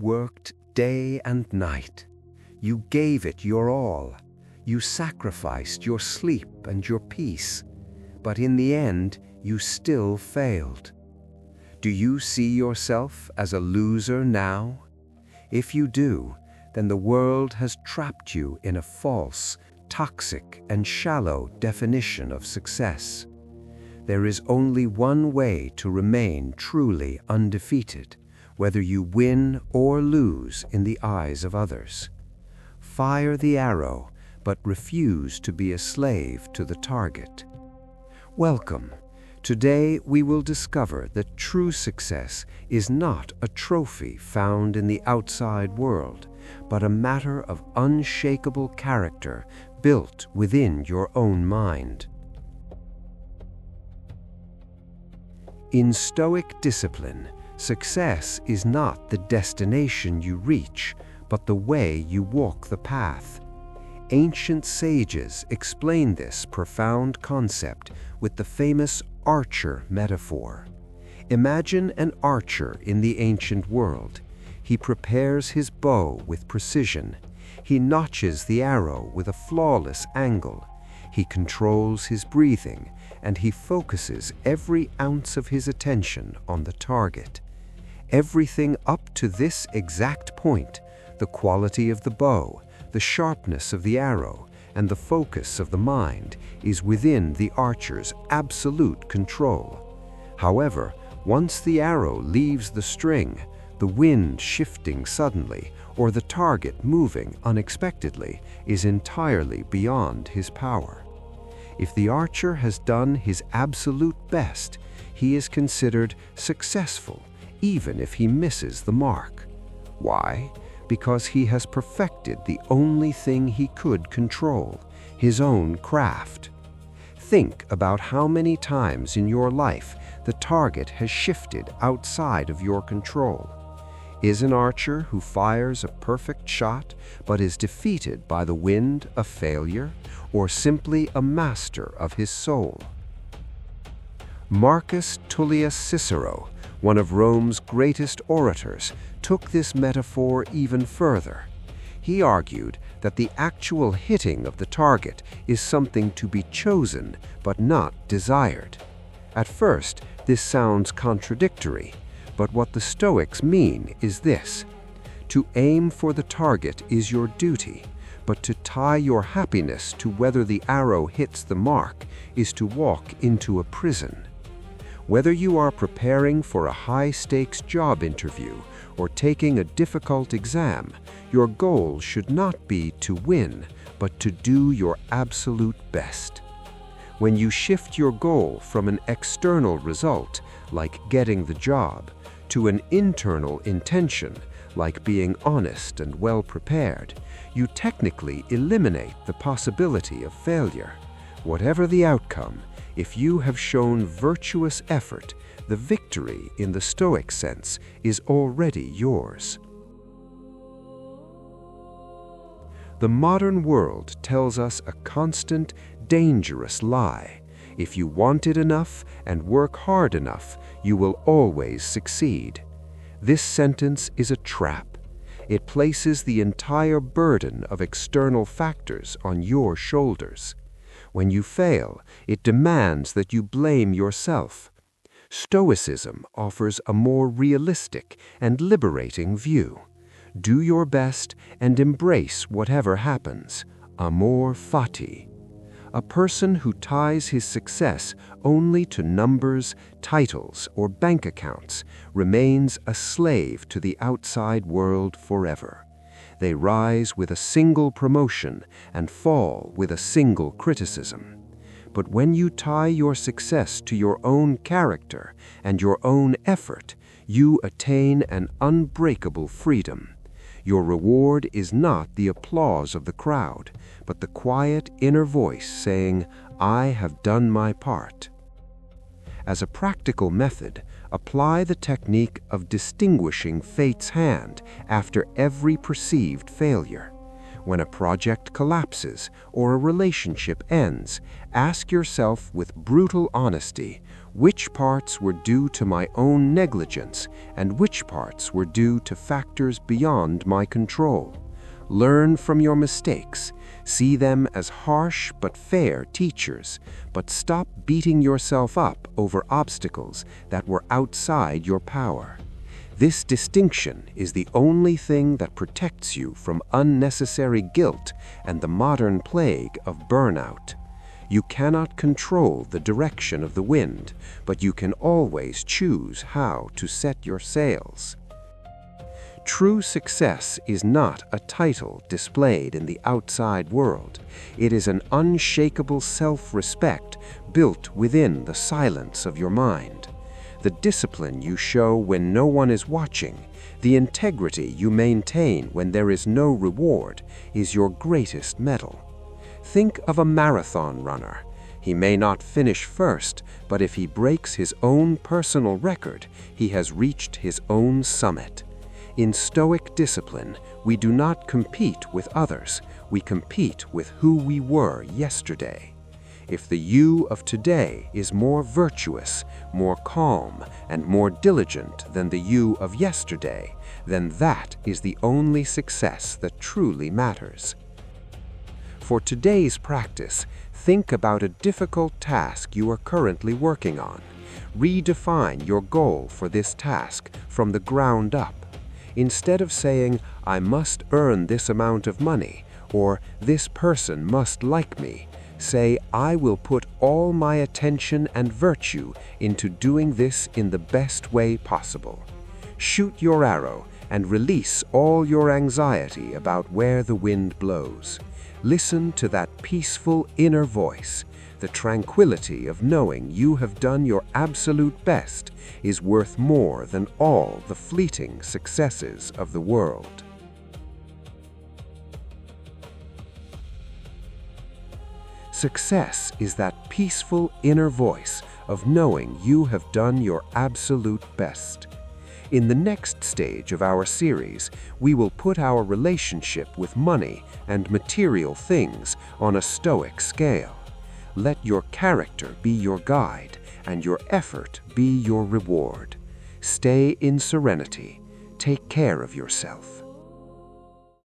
worked day and night. You gave it your all. You sacrificed your sleep and your peace. But in the end, you still failed. Do you see yourself as a loser now? If you do, then the world has trapped you in a false, toxic, and shallow definition of success. There is only one way to remain truly undefeated, whether you win or lose in the eyes of others. Fire the arrow, but refuse to be a slave to the target. Welcome. Today we will discover that true success is not a trophy found in the outside world, but a matter of unshakable character built within your own mind. In Stoic discipline, success is not the destination you reach, but the way you walk the path. Ancient sages explain this profound concept with the famous archer metaphor. Imagine an archer in the ancient world. He prepares his bow with precision. He notches the arrow with a flawless angle. He controls his breathing, and he focuses every ounce of his attention on the target. Everything up to this exact point, the quality of the bow, the sharpness of the arrow, and the focus of the mind, is within the archer's absolute control. However, once the arrow leaves the string, the wind shifting suddenly, or the target moving unexpectedly, is entirely beyond his power. If the archer has done his absolute best, he is considered successful, even if he misses the mark. Why? Because he has perfected the only thing he could control, his own craft. Think about how many times in your life the target has shifted outside of your control. Is an archer who fires a perfect shot but is defeated by the wind a failure, or simply a master of his soul? Marcus Tullius Cicero, one of Rome's greatest orators, took this metaphor even further. He argued that the actual hitting of the target is something to be chosen but not desired. At first, this sounds contradictory, but what the Stoics mean is this: to aim for the target is your duty, but to tie your happiness to whether the arrow hits the mark is to walk into a prison. Whether you are preparing for a high-stakes job interview or taking a difficult exam, your goal should not be to win, but to do your absolute best. When you shift your goal from an external result, like getting the job, to an internal intention, like being honest and well-prepared, you technically eliminate the possibility of failure. Whatever the outcome, if you have shown virtuous effort, the victory in the Stoic sense is already yours. The modern world tells us a constant, dangerous lie. If you want it enough and work hard enough, you will always succeed. This sentence is a trap. It places the entire burden of external factors on your shoulders. When you fail, it demands that you blame yourself. Stoicism offers a more realistic and liberating view. Do your best and embrace whatever happens. Amor Fati. A person who ties his success only to numbers, titles, or bank accounts remains a slave to the outside world forever. They rise with a single promotion and fall with a single criticism. But when you tie your success to your own character and your own effort, you attain an unbreakable freedom. Your reward is not the applause of the crowd, but the quiet inner voice saying, "I have done my part." As a practical method, apply the technique of distinguishing fate's hand after every perceived failure. When a project collapses or a relationship ends, ask yourself with brutal honesty, which parts were due to my own negligence and which parts were due to factors beyond my control. Learn from your mistakes. See them as harsh but fair teachers, but stop beating yourself up over obstacles that were outside your power. This distinction is the only thing that protects you from unnecessary guilt and the modern plague of burnout. You cannot control the direction of the wind, but you can always choose how to set your sails. True success is not a title displayed in the outside world. It is an unshakable self-respect built within the silence of your mind. The discipline you show when no one is watching, the integrity you maintain when there is no reward, is your greatest medal. Think of a marathon runner. He may not finish first, but if he breaks his own personal record, he has reached his own summit. In Stoic discipline, we do not compete with others, we compete with who we were yesterday. If the you of today is more virtuous, more calm, and more diligent than the you of yesterday, then that is the only success that truly matters. For today's practice, think about a difficult task you are currently working on. Redefine your goal for this task from the ground up. Instead of saying, "I must earn this amount of money," or "this person must like me," say, "I will put all my attention and virtue into doing this in the best way possible." Shoot your arrow and release all your anxiety about where the wind blows. Listen to that peaceful inner voice. The tranquility of knowing you have done your absolute best is worth more than all the fleeting successes of the world. Success is that peaceful inner voice of knowing you have done your absolute best. In the next stage of our series, we will put our relationship with money and material things on a Stoic scale. Let your character be your guide and your effort be your reward. Stay in serenity. Take care of yourself.